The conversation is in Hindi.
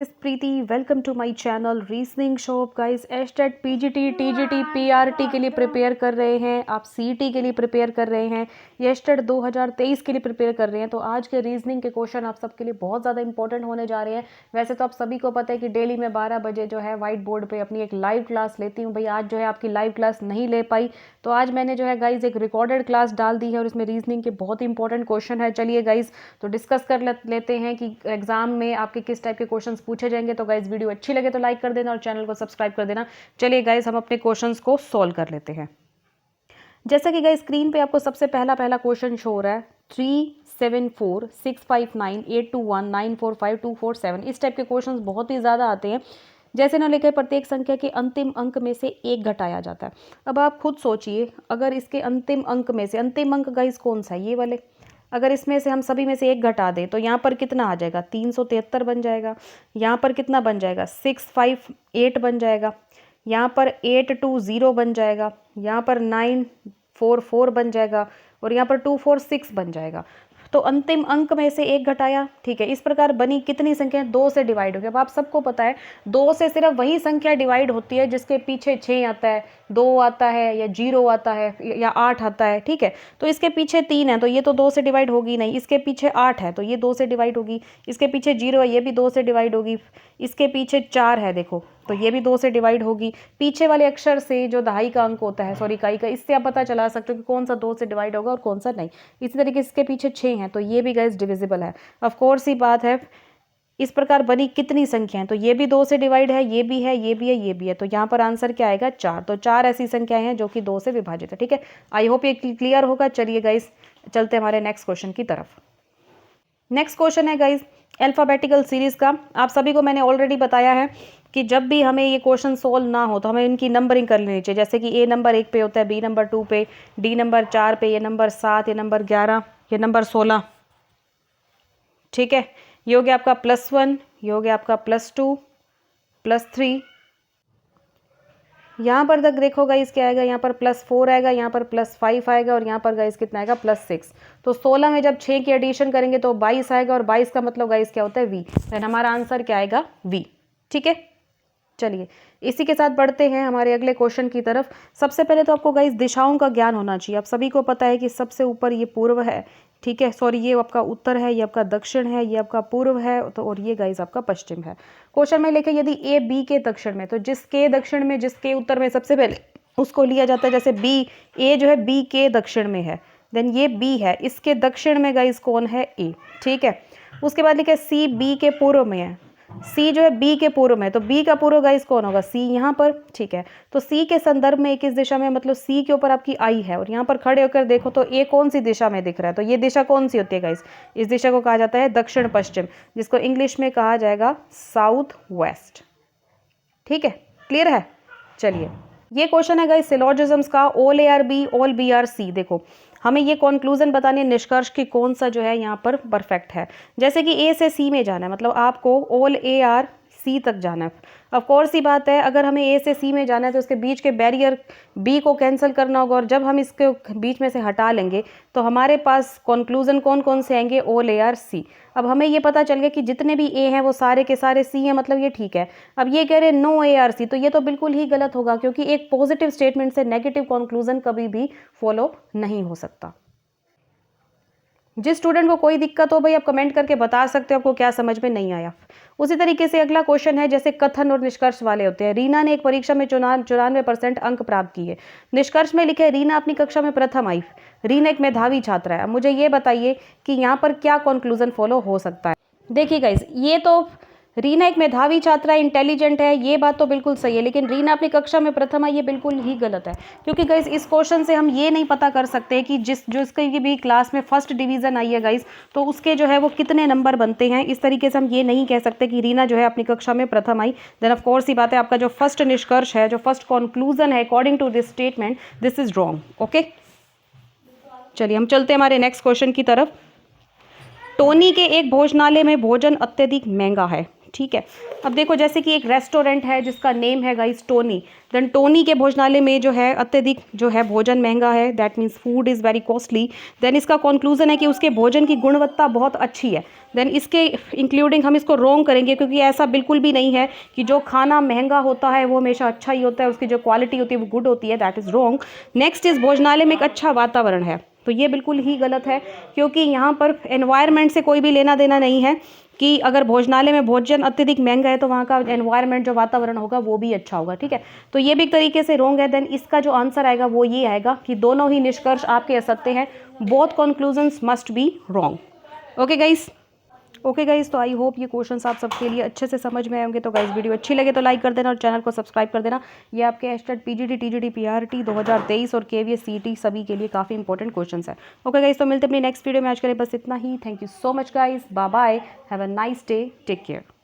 This is Preeti. Welcome to my channel reasoning shop guys. Estate PGT TGT PRT के लिए प्रिपेयर कर रहे हैं, आप सीटी के लिए प्रिपेयर कर रहे हैं, एस्टेट 2023 के लिए प्रिपेयर कर रहे हैं, तो आज के रीजनिंग के क्वेश्चन आप सबके लिए बहुत ज़्यादा इंपॉर्टेंट होने जा रहे हैं। वैसे तो आप सभी को पता है कि डेली मैं 12 बजे जो है व्हाइट बोर्ड पे अपनी एक लाइव क्लास लेती हूँ। भाई आज जो है आपकी लाइव क्लास नहीं ले पाई, तो आज मैंने जो है गाइज एक रिकॉर्डेड क्लास डाल दी है और इसमें रीजनिंग के बहुत इंपॉर्टेंट क्वेश्चन है। चलिए गाइज तो डिस्कस कर लेते हैं कि एग्जाम में आपके किस टाइप के क्वेश्चन पूछे जाएंगे। तो गाइज वीडियो अच्छी लगे तो लाइक कर देना और चैनल को सब्सक्राइब कर देना। चलिए गाइज हम अपने क्वेश्चंस को सॉल्व कर लेते हैं। जैसा कि गाइज स्क्रीन पे आपको सबसे पहला क्वेश्चन शो हो रहा है 37465982194524 इस टाइप के क्वेश्चंस बहुत ही ज़्यादा आते हैं। जैसे ना लिखे प्रत्येक संख्या के अंतिम अंक में से एक घटाया जाता है। अब आप खुद सोचिए, अगर इसके अंतिम अंक में से अंतिम अंक गाइज कौन सा है, ये वाले, अगर इसमें से हम सभी में से एक घटा दें तो यहाँ पर कितना आ जाएगा, 373 बन जाएगा। यहाँ पर कितना बन जाएगा, 658 बन जाएगा। यहाँ पर 820 बन जाएगा। यहाँ पर 944 बन जाएगा और यहाँ पर 246 बन जाएगा। तो अंतिम अंक में से एक घटाया, ठीक है। इस प्रकार बनी कितनी संख्या, 2 से डिवाइड हो गया। अब आप सबको पता है 2 से सिर्फ वही संख्या डिवाइड होती है जिसके पीछे 6 आता है, 2 आता है या 0 आता है या 8 आता है, ठीक है। तो इसके पीछे 3 है तो ये तो 2 से डिवाइड होगी नहीं। इसके पीछे 8 है तो ये 2 से डिवाइड होगी। इसके पीछे 0 है, ये भी 2 से डिवाइड होगी। इसके पीछे 4 है देखो, तो ये भी 2 से डिवाइड होगी। पीछे वाले अक्षर से जो दहाई का अंक होता है, सॉरी इकाई का, इससे आप पता चला सकते हो कि कौन सा 2 से डिवाइड होगा और कौन सा नहीं। इसी तरीके से इसके पीछे 6 हैं तो ये भी गाइस डिविजिबल है। ऑफ कोर्स ही बात है। इस प्रकार बनी कितनी संख्या है, तो ये भी 2 से डिवाइड है, ये भी है, ये भी है, ये भी है। तो यहाँ पर आंसर क्या आएगा, 4। तो 4 ऐसी संख्याएं हैं जो कि 2 से विभाजित है, ठीक है। आई होप ये क्लियर होगा। चलिए गाइस चलते हमारे नेक्स्ट क्वेश्चन की तरफ। नेक्स्ट क्वेश्चन है गाइज अल्फाबेटिकल सीरीज का। आप सभी को मैंने ऑलरेडी बताया है कि जब भी हमें ये क्वेश्चन सोल्व ना हो तो हमें इनकी नंबरिंग कर लेनी चाहिए। जैसे कि ए नंबर 1 पे होता है, बी नंबर 2 पे, डी नंबर 4 पे, ये नंबर 7, ये नंबर 11, ये नंबर 16, ठीक है। ये हो गया आपका +1, ये हो गया आपका +2, +3। यहाँ पर तक देखो गाइस क्या आएगा, यहाँ पर +4 आएगा, यहाँ पर +5 आएगा और यहाँ पर गाइस कितना आएगा, +6। तो 16 में जब 6 की एडिशन करेंगे तो 22 आएगा और 22 का मतलब गाइस क्या होता है, V। देन हमारा आंसर क्या आएगा, V, ठीक है। चलिए इसी के साथ बढ़ते हैं हमारे अगले क्वेश्चन की तरफ। सबसे पहले तो आपको गाइस दिशाओं का ज्ञान होना चाहिए। आप सभी को पता है कि सबसे ऊपर ये पूर्व है, ठीक है, सॉरी ये आपका उत्तर है, ये आपका दक्षिण है, ये आपका पूर्व है, तो और ये गाइस आपका पश्चिम है। क्वेश्चन में लिखे यदि ए बी के दक्षिण में, तो जिसके दक्षिण में, जिसके उत्तर में सबसे पहले उसको लिया जाता है। जैसे बी, ए जो है बी के दक्षिण में है, देन ये बी है, इसके दक्षिण में गाइस कौन है, ए, ठीक है। उसके बाद लिखे सी बी के पूर्व में है, सी जो है बी के पूर्व में, तो बी का पूर्व गाइस कौन होगा, सी यहाँ पर, ठीक है। तो सी के संदर्भ में किस दिशा में, मतलब सी के ऊपर आपकी आई है और यहाँ पर खड़े होकर देखो तो ए कौन सी दिशा में दिख रहा है, तो ये दिशा कौन सी होती है गाइस, इस दिशा को कहा जाता है दक्षिण पश्चिम, जिसको इंग्लिश में कहा जाएगा साउथ वेस्ट, ठीक है। क्लियर है। चलिए ये क्वेश्चन है गाइस सिलोजिज्म्स का, all A are B, all B are C. देखो हमें ये कंक्लूजन बताने, निष्कर्ष की कौन सा जो है यहाँ पर परफेक्ट है। जैसे कि ए से सी में जाना है, मतलब आपको ऑल ए आर सी तक जाना है। ऑफ कोर्स ही बात है, अगर हमें ए से सी में जाना है तो उसके बीच के बैरियर बी को कैंसिल करना होगा और जब हम इसके बीच में से हटा लेंगे तो हमारे पास कंक्लूजन कौन कौन से आएंगे, ऑल ए आर सी। अब हमें ये पता चल गया कि जितने भी ए हैं वो सारे के सारे सी हैं, मतलब ये ठीक है। अब ये कह रहे हैं नो ए आर सी, तो ये तो बिल्कुल ही गलत होगा, क्योंकि एक पॉजिटिव स्टेटमेंट से नेगेटिव कंक्लूजन कभी भी फॉलो नहीं हो सकता। जिस स्टूडेंट को कोई दिक्कत हो भाई आप कमेंट करके बता सकते हो आपको क्या समझ में नहीं आया। उसी तरीके से अगला क्वेश्चन है, जैसे कथन और निष्कर्ष वाले होते हैं। रीना ने एक परीक्षा में 94% अंक प्राप्त किए। निष्कर्ष में लिखे रीना अपनी कक्षा में प्रथम आई। रीना एक मेधावी छात्रा है। मुझे ये बताइए कि यहाँ पर क्या कंक्लूजन फॉलो हो सकता है। देखिए गाइस, ये तो रीना एक मेधावी छात्रा है, इंटेलिजेंट है, ये बात तो बिल्कुल सही है, लेकिन रीना अपनी कक्षा में प्रथम आई, ये बिल्कुल ही गलत है। क्योंकि गाइस इस क्वेश्चन से हम ये नहीं पता कर सकते कि जिसकी भी क्लास में फर्स्ट डिवीजन आई है गाइस, तो उसके जो है वो कितने नंबर बनते हैं। इस तरीके से हम ये नहीं कह सकते कि रीना जो है अपनी कक्षा में प्रथम आई। देन ऑफ कोर्स ही बात है, आपका जो फर्स्ट निष्कर्ष है, जो फर्स्ट कंक्लूजन है according to this statement, this is wrong. Okay, चलिए हम चलते हैं हमारे नेक्स्ट क्वेश्चन की तरफ। टोनी के एक भोजनालय में भोजन अत्यधिक महंगा है, ठीक है। अब देखो जैसे कि एक रेस्टोरेंट है जिसका नेम है गाइस टोनी, देन टोनी के भोजनालय में जो है अत्यधिक जो है भोजन महंगा है, that means food is very costly. Then इसका कंक्लूजन है कि उसके भोजन की गुणवत्ता बहुत अच्छी है। देन इसके इंक्लूडिंग हम इसको रॉन्ग करेंगे, क्योंकि ऐसा बिल्कुल भी नहीं है कि जो खाना महंगा होता है वो हमेशा अच्छा ही होता है, उसकी जो क्वालिटी होती है वो गुड होती है, दैट इज़ रॉन्ग। नेक्स्ट इस भोजनालय में एक अच्छा वातावरण है, तो ये बिल्कुल ही गलत है, क्योंकि यहाँ पर एनवायरनमेंट से कोई भी लेना देना नहीं है कि अगर भोजनालय में भोजन अत्यधिक महंगा है तो वहाँ का एनवायरनमेंट जो वातावरण होगा वो भी अच्छा होगा, ठीक है। तो ये भी एक तरीके से रॉन्ग है। देन इसका जो आंसर आएगा वो ये आएगा कि दोनों ही निष्कर्ष आपके असत्य हैं, both conclusions must be wrong. Okay guys, तो आई होप ये क्वेश्चंस आप सबके लिए अच्छे से समझ में आए होंगे। तो गाइस वीडियो अच्छी लगे तो लाइक कर देना और चैनल को सब्सक्राइब कर देना। ये आपके एस्टेट पीजीटी, टीजीटी, पीआरटी 2023 और केवीएस सीटी सभी के लिए काफ़ी इंपॉर्टेंट क्वेश्चंस है। ओके गाइस, तो मिलते हैं अपनी नेक्स्ट वीडियो में। आज के लिए बस इतना ही। Thank you so much guys, bye bye, have a nice day, take care.